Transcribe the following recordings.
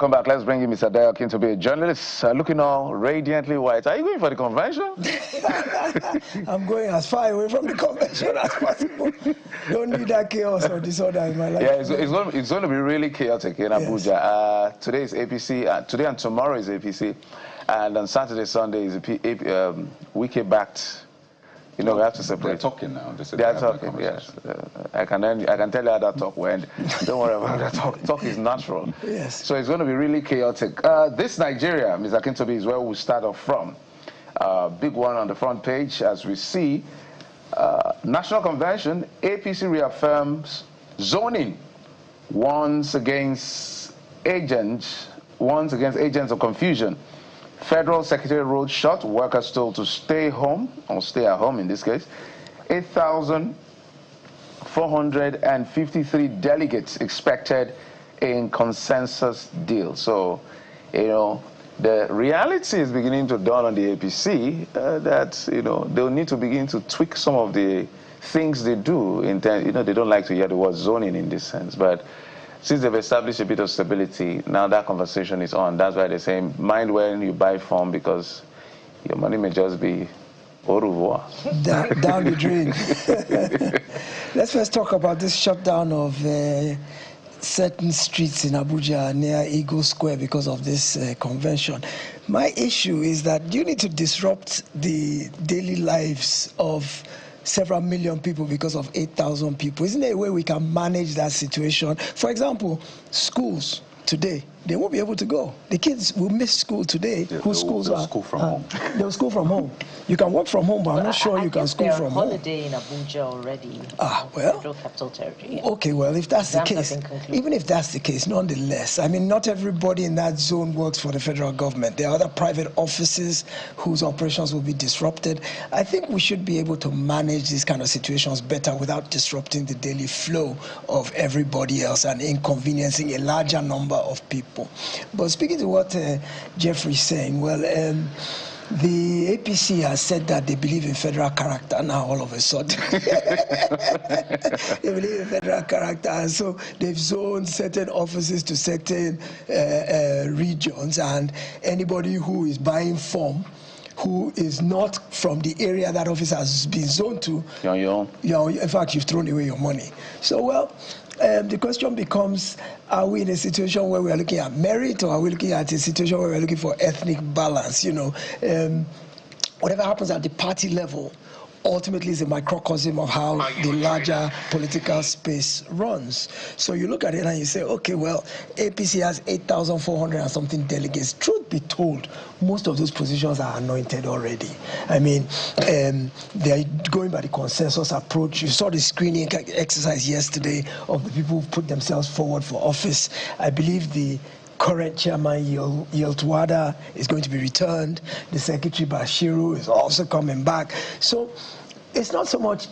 Welcome back. Let's bring in Mr. Delegates to be a journalist, looking all radiantly white. Are you going for the convention? I'm going as far away from the convention as possible. Don't need that chaos or disorder in my life. Yeah, it's going to be really chaotic in Abuja. Yes. Today is APC. Today and tomorrow is APC. And on Saturday, Sunday is wiki backed. You know, we have to separate. They're talking now. They are talking, yes. I can tell you how that talk went. Don't worry about that talk. Talk is natural. Yes. So it's going to be really chaotic. This Nigeria, Ms. Akintobi, is where we start off from. Big one on the front page, as we see. National Convention, APC reaffirms zoning warns against agents of confusion. Federal Secretary road shut, workers told to stay home, or stay at home in this case. 8,453 delegates expected in consensus deal. So, you know, the reality is beginning to dawn on the APC that, you know, they'll need to begin to tweak some of the things they do. You know, they don't like to hear the word zoning in this sense, but since they've established a bit of stability, now that conversation is on. That's why they're saying, mind when you buy form, because your money may just be au revoir. Down the drain. Let's first talk about this shutdown of certain streets in Abuja near Eagle Square because of this convention. My issue is that you need to disrupt the daily lives of several million people because of 8,000 people. Isn't there a way we can manage that situation? For example, schools today, they won't be able to go. The kids will miss school today. Yeah, whose schools are? School from home. They'll school from home. You can work from home, but I'm not sure you can school from home. They're on holiday in Abuja already. Well. Federal Capital Territory. Yeah. Okay, well, if that's the case, even if that's the case, nonetheless, I mean, not everybody in that zone works for the federal government. There are other private offices whose operations will be disrupted. I think we should be able to manage these kind of situations better without disrupting the daily flow of everybody else and inconveniencing a larger number of people. But speaking to what Jeffrey's saying, well, the APC has said that they believe in federal character now all of a sudden. They believe in federal character, and so they've zoned certain offices to certain regions, and anybody who is buying form who is not from the area that office has been zoned to, you're on your own. In fact, you've thrown away your money. So, well, the question becomes, are we in a situation where we are looking at merit, or are we looking at a situation where we're looking for ethnic balance? You know, whatever happens at the party level ultimately is a microcosm of how the larger political space runs. So you look at it and you say, okay, well, APC has 8,400 and something delegates. Truth be told, most of those positions are anointed already. I mean, they're going by the consensus approach. You saw the screening exercise yesterday of the people who put themselves forward for office. I believe the current chairman, Yeltwada, is going to be returned. The secretary, Bashiru, is also coming back. So it's not so much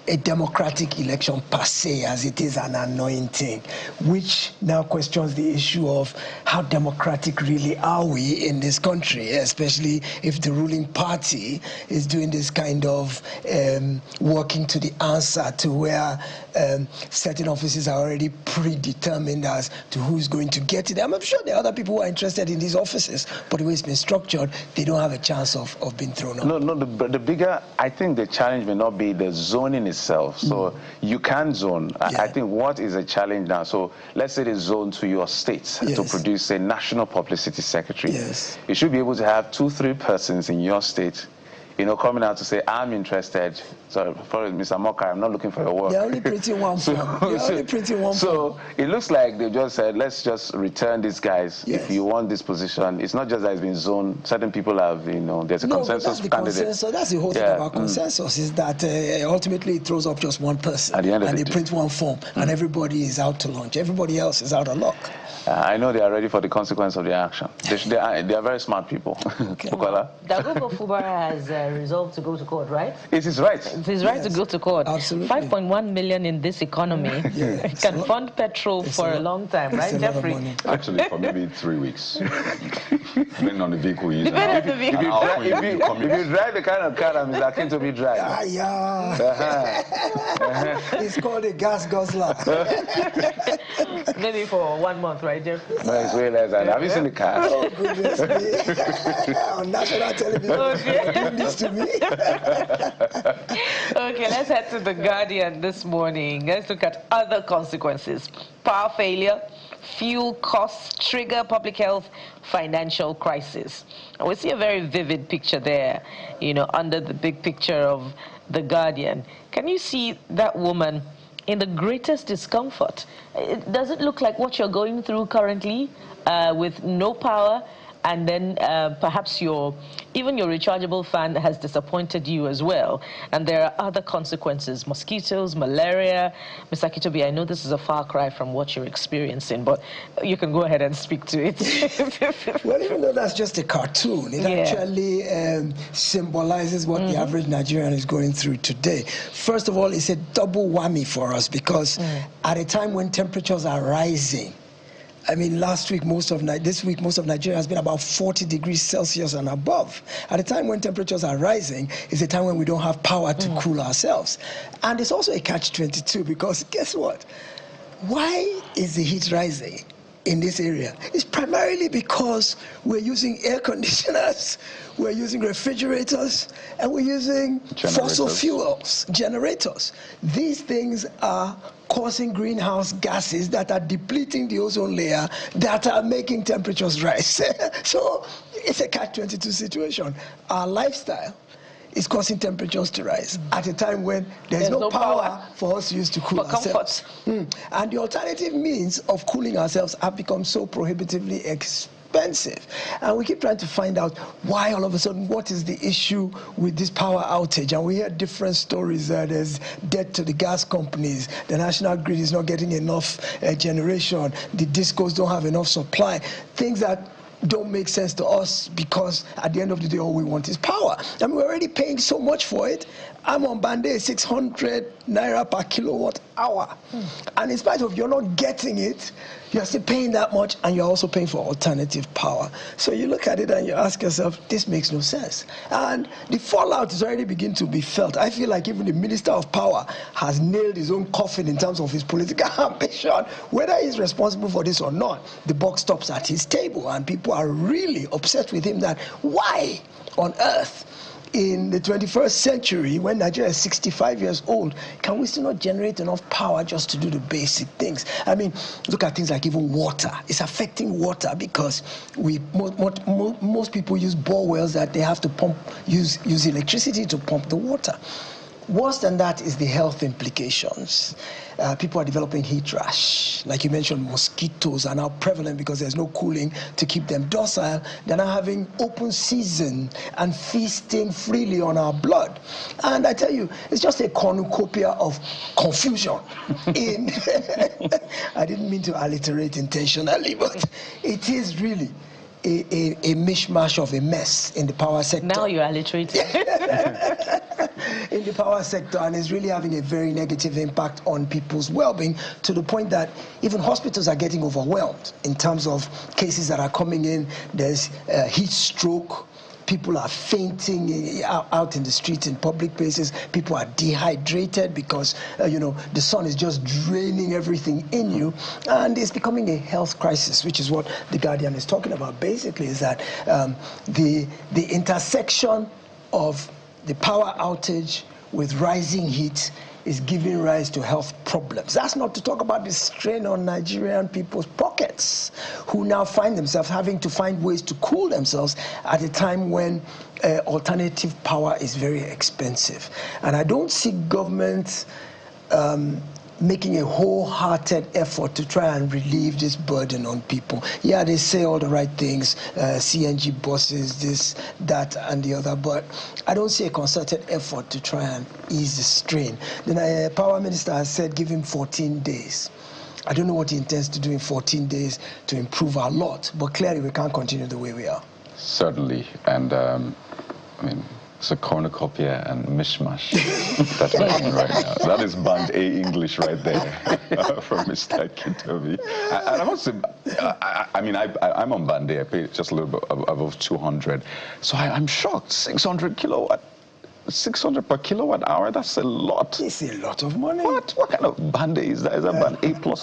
a democratic election per se as it is an anointing, which now questions the issue of how democratic really are we in this country, especially if the ruling party is doing this kind of working to the answer to where certain offices are already predetermined as to who's going to get it. I'm sure there are other people who are interested in these offices, but the way it's been structured, they don't have a chance of being thrown out. No, the bigger, I think the challenge may not be the zoning itself. So you can zone. Yeah. I think what is a challenge now, so let's say they zone to your state to produce a national publicity secretary. Yes. You should be able to have 2-3 persons in your state, you know, coming out to say, I'm interested. So, for Mr. Moka, I'm not looking for your work. They're only printing one form. So it looks like they just said, let's just return these guys. Yes. If you want this position, it's not just that it's been zoned. Certain people have, you know, there's a consensus candidate. So that's the whole thing about consensus, is that ultimately it throws up just one person. At the end of and they print one form, and everybody is out to lunch. Everybody else is out of luck. I know they are ready for the consequence of their action. They are very smart people. Okay. Dagogo Fubara has resolved to go to court, right? It is right. It is right to go to court. Absolutely. 5.1 million in this economy can fund petrol for a long time, right, Jeffrey? Actually, for maybe 3 weeks. Depending on the vehicle you use. If you drive the kind of car that Mr. Akintobi drives. It's called a gas guzzler. Maybe for 1 month, right, Jeffrey? No, it's way less than that. Have you seen the car? Oh, goodness me. On national television, doing this to me. Okay, let's head to The Guardian this morning. Let's look at other consequences. Power failure, fuel costs trigger public health, financial crisis. And we see a very vivid picture there, under the big picture of The Guardian. Can you see that woman in the greatest discomfort? Does it look like what you're going through currently with no power, and then perhaps even your rechargeable fan has disappointed you as well, and there are other consequences, mosquitoes, malaria. Mr. Akintobi, I know this is a far cry from what you're experiencing, but you can go ahead and speak to it. Well, even though that's just a cartoon, it actually symbolizes what the average Nigerian is going through today. First of all, it's a double whammy for us, because at a time when temperatures are rising, I mean, this week, most of Nigeria has been about 40 degrees Celsius and above. At a time when temperatures are rising, it's a time when we don't have power to cool ourselves. And it's also a catch-22, because guess what? Why is the heat rising in this area? It's primarily because we're using air conditioners, we're using refrigerators, and we're using fossil fuels, generators. These things are causing greenhouse gases that are depleting the ozone layer, that are making temperatures rise. So it's a catch-22 situation. Our lifestyle is causing temperatures to rise at a time when there's no power for us to use to cool ourselves. And the alternative means of cooling ourselves have become so prohibitively expensive. And we keep trying to find out why all of a sudden, what is the issue with this power outage? And we hear different stories. There's debt to the gas companies. The national grid is not getting enough generation. The discos don't have enough supply. Things that don't make sense to us, because at the end of the day, all we want is power. I mean, we're already paying so much for it. I'm on Bande 600 naira per kilowatt hour. And in spite of you're not getting it, you're still paying that much, and you're also paying for alternative power. So you look at it and you ask yourself, this makes no sense. And the fallout is already beginning to be felt. I feel like even the Minister of Power has nailed his own coffin in terms of his political ambition. Whether he's responsible for this or not, the buck stops at his table, and people are really upset with him that why on earth, in the 21st century, when Nigeria is 65 years old, can we still not generate enough power just to do the basic things? I mean, look at things like even water. It's affecting water because most people use bore wells that they have to use electricity to pump the water. Worse than that is the health implications. People are developing heat rash. Like you mentioned, mosquitoes are now prevalent because there's no cooling to keep them docile. They're now having open season and feasting freely on our blood. And I tell you, it's just a cornucopia of confusion. I didn't mean to alliterate intentionally, but it is really a mishmash of a mess in the power sector. Now you're alliterating. In the power sector, and it's really having a very negative impact on people's well-being, to the point that even hospitals are getting overwhelmed in terms of cases that are coming in. There's heat stroke. People are fainting out in the streets, in public places. People are dehydrated because, the sun is just draining everything in you. And it's becoming a health crisis, which is what The Guardian is talking about. Basically, is that the intersection of the power outage with rising heat is giving rise to health problems. That's not to talk about the strain on Nigerian people's pockets, who now find themselves having to find ways to cool themselves at a time when alternative power is very expensive. And I don't see government making a wholehearted effort to try and relieve this burden on people. Yeah, they say all the right things, CNG buses, this, that, and the other, but I don't see a concerted effort to try and ease the strain. The power minister has said give him 14 days. I don't know what he intends to do in 14 days to improve our lot, but clearly we can't continue the way we are. Certainly, and It's a cornucopia and mishmash that's happening right now. That is band A English right there from Mr. Kitobi. And I must say, I mean, I'm on band A. I pay just a little bit above 200. So I'm shocked. 600 per kilowatt hour, that's a lot. It's a lot of money. What kind of band A is that? Is that band A plus?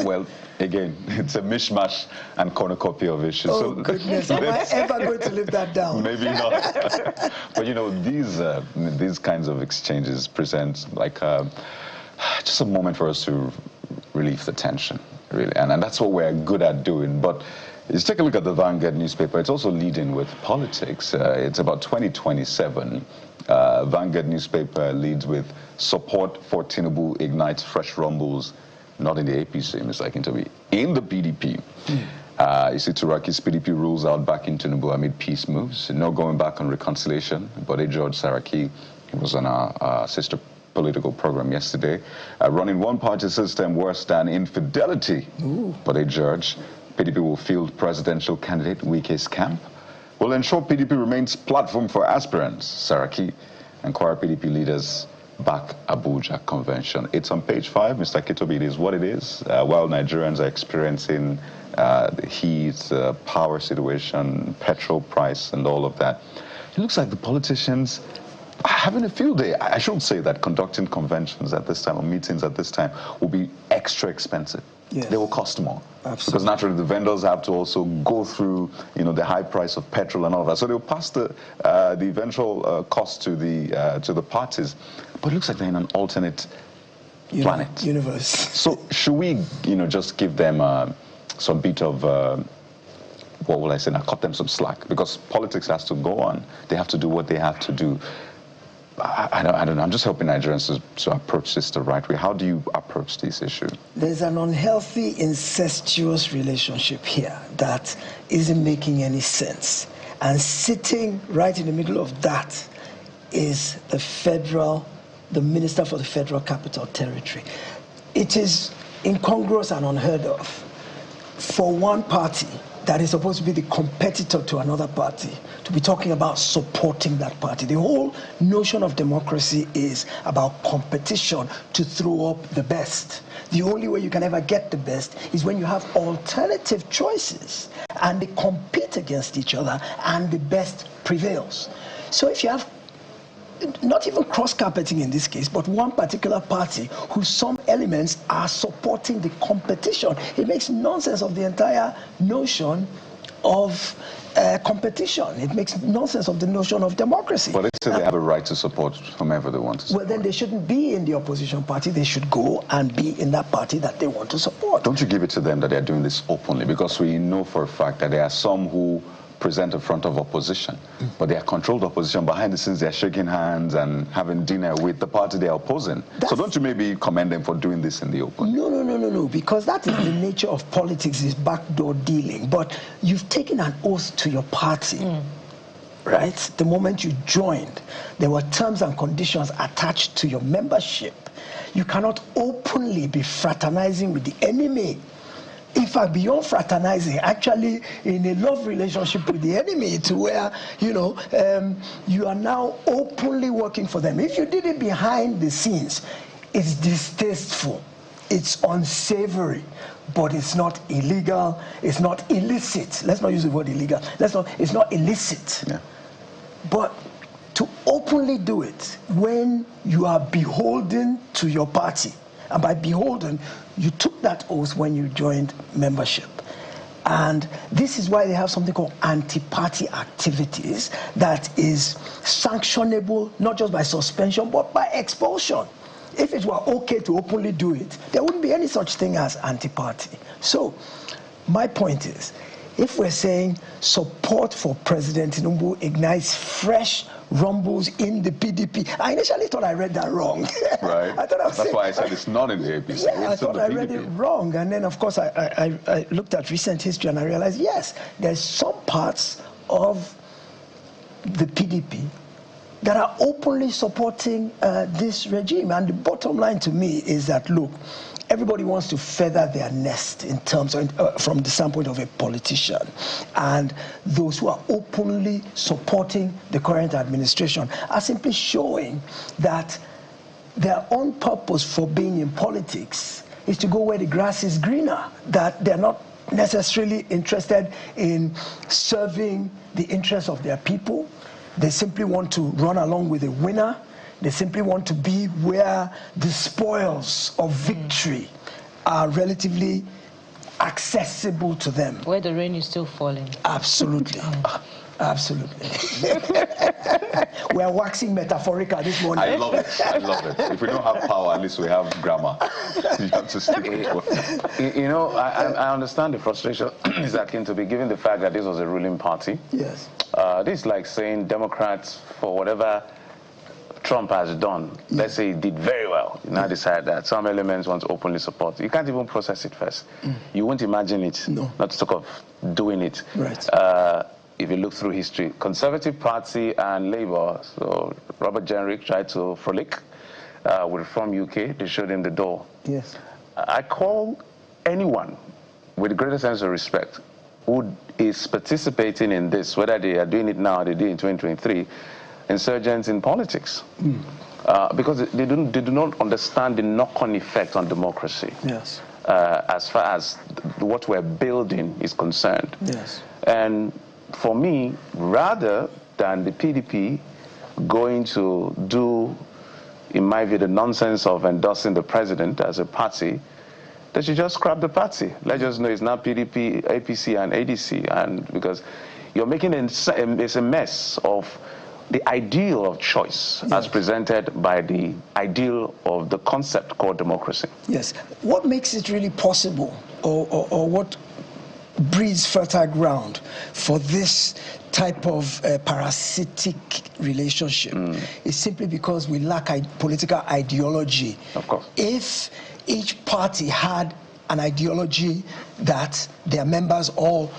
Well, again, it's a mishmash and cornucopia of issues. Oh, goodness. Am I ever going to live that down? Maybe not. But, you know, these kinds of exchanges present like just a moment for us to relieve the tension, really. And that's what we're good at doing. But just take a look at the Vanguard newspaper. It's also leading with politics. It's about 2027. Vanguard newspaper leads with support for Tinubu ignites fresh rumbles, not in the APC, Mr. Akintobi, in the PDP. You see, Turaki's PDP rules out back in Tinubu amid peace moves. No going back on reconciliation. But George Saraki, he was on our sister political program yesterday, running one-party system worse than infidelity. But George, PDP will field presidential candidate Wike's camp, will ensure PDP remains platform for aspirants. Saraki and Kwara PDP leaders back Abuja convention. It's on page 5, Mr. Kitobi. It is what it is. While Nigerians are experiencing the heat, power situation, petrol price, and all of that, it looks like the politicians are having a field day. I should say that conducting conventions at this time or meetings at this time will be extra expensive. Yes. They will cost more. Absolutely. Because naturally the vendors have to also go through, you know, the high price of petrol and all that. So they'll pass the eventual cost to the parties. But it looks like they're in an alternate planet. Universe. So should we, you know, just give them some bit of, what will I say now, cut them some slack? Because politics has to go on. They have to do what they have to do. I don't know. I'm just helping Nigerians to approach this the right way. How do you approach this issue? There's an unhealthy, incestuous relationship here that isn't making any sense. And sitting right in the middle of that is the Minister for the Federal Capital Territory. It is incongruous and unheard of for one party that is supposed to be the competitor to another party to be talking about supporting that party. The whole notion of democracy is about competition to throw up the best. The only way you can ever get the best is when you have alternative choices and they compete against each other and the best prevails. So if you have not even cross-carpeting in this case, but one particular party whose some elements are supporting the competition, it makes nonsense of the entire notion of competition. It makes nonsense of the notion of democracy. But they say they have a right to support whomever they want to support. Well, then they shouldn't be in the opposition party. They should go and be in that party that they want to support. Don't you give it to them that they're doing this openly? Because we know for a fact that there are some who present a front of opposition, but they are controlled opposition. Behind the scenes, they're shaking hands and having dinner with the party they are opposing. So don't you maybe commend them for doing this in the open? No, because that is the nature of politics, is backdoor dealing. But you've taken an oath to your party, right? The moment you joined, there were terms and conditions attached to your membership. You cannot openly be fraternizing with the enemy. In fact, beyond fraternizing, actually in a love relationship with the enemy, to where, you are now openly working for them. If you did it behind the scenes, it's distasteful, it's unsavory, but it's not illegal, it's not illicit. Let's not use the word illegal. It's not illicit. Yeah. But to openly do it when you are beholden to your party, and by beholden, you took that oath when you joined membership. And this is why they have something called anti-party activities that is sanctionable not just by suspension, but by expulsion. If it were okay to openly do it, there wouldn't be any such thing as anti-party. So, my point is, if we're saying support for President Tinubu ignites fresh rumbles in the PDP, I initially thought I read that wrong. Right. That's why I said it's not in the APC. Yeah, I thought I read it wrong. And then, of course, I looked at recent history and I realized, yes, there's some parts of the PDP that are openly supporting this regime. And the bottom line to me is that, look, everybody wants to feather their nest in terms of, from the standpoint of a politician. And those who are openly supporting the current administration are simply showing that their own purpose for being in politics is to go where the grass is greener, that they're not necessarily interested in serving the interests of their people. They simply want to run along with a winner. They simply want to be where the spoils of victory are relatively accessible to them. Where the rain is still falling. Absolutely. Absolutely. We are waxing metaphorical this morning. I love it. I love it. If we don't have power, at least we have grammar. You have to stick with it. You know, I understand the frustration is akin to be given the fact that this was a ruling party. Yes. This is like saying Democrats, for whatever Trump has done, let's say he did very well, you now decide that some elements want to openly support. You can't even process it first. You won't imagine it, not to talk of doing it. Right. If you look through history, Conservative Party and Labour, so Robert Jenrick tried to frolic with Reform UK, they showed him the door. Yes. I call anyone with the greatest sense of respect who is participating in this, whether they are doing it now or they did in 2023, insurgents in politics. Because they do not understand the knock-on effect on democracy. Yes. As far as what we're building is concerned. Yes. And for me, rather than the PDP going to do, in my view, the nonsense of endorsing the president as a party, they should just scrap the party. Let's just know it's not PDP, APC, and ADC, and because you're making it's a mess of the ideal of choice as presented by the ideal of the concept called democracy. Yes. What makes it really possible, or what breeds fertile ground for this type of parasitic relationship is simply because we lack political ideology. Of course. If each party had an ideology that their members all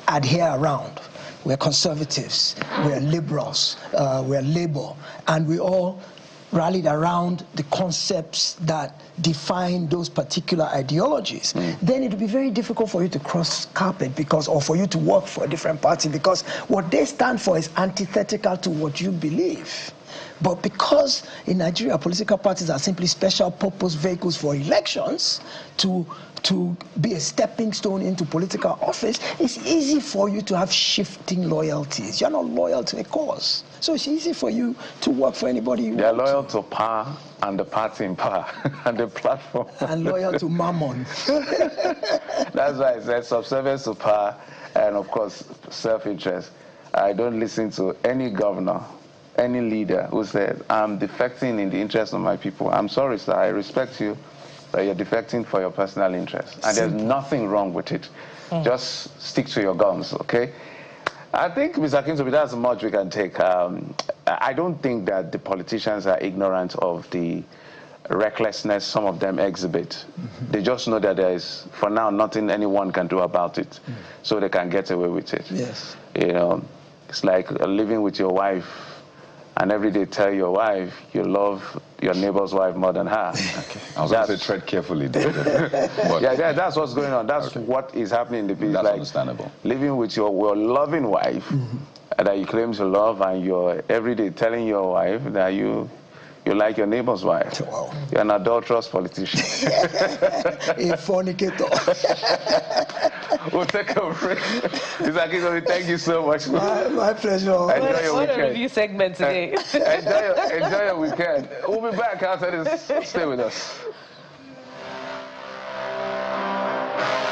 adhere around, we're conservatives, we're liberals, we're Labour, and we all rallied around the concepts that define those particular ideologies, then it would be very difficult for you to cross carpet or for you to work for a different party, because what they stand for is antithetical to what you believe. But because in Nigeria, political parties are simply special purpose vehicles for elections to be a stepping stone into political office, it's easy for you to have shifting loyalties. You're not loyal to a cause. So it's easy for you to work for anybody you want. They're loyal to power and the party in power and the platform. And loyal to mammon. That's why I said subservience to power and, of course, self-interest. I don't listen to any governor, any leader who says, I'm defecting in the interest of my people. I'm sorry, sir, I respect you, but you're defecting for your personal interest. And there's nothing wrong with it. Just stick to your guns, okay? I think, Mr. Akintobi, that's much we can take. I don't think that the politicians are ignorant of the recklessness some of them exhibit. They just know that there is, for now, nothing anyone can do about it, so they can get away with it. Yes. You know, it's like living with your wife and every day tell your wife you love your neighbor's wife more than her. Okay. I was going to say tread carefully, David. Yeah, that's what's going on. That's what is happening in the business. That's like understandable. Living with your loving wife that you claim to love, and you're every day telling your wife that you like your neighbor's wife. Wow. You're an adulterous politician. A fornicator. We'll take a break. Mr. Akintobi, thank you so much. My pleasure. Enjoy your What a weekend. review segment today. Enjoy your weekend. We'll be back after this. Stay with us.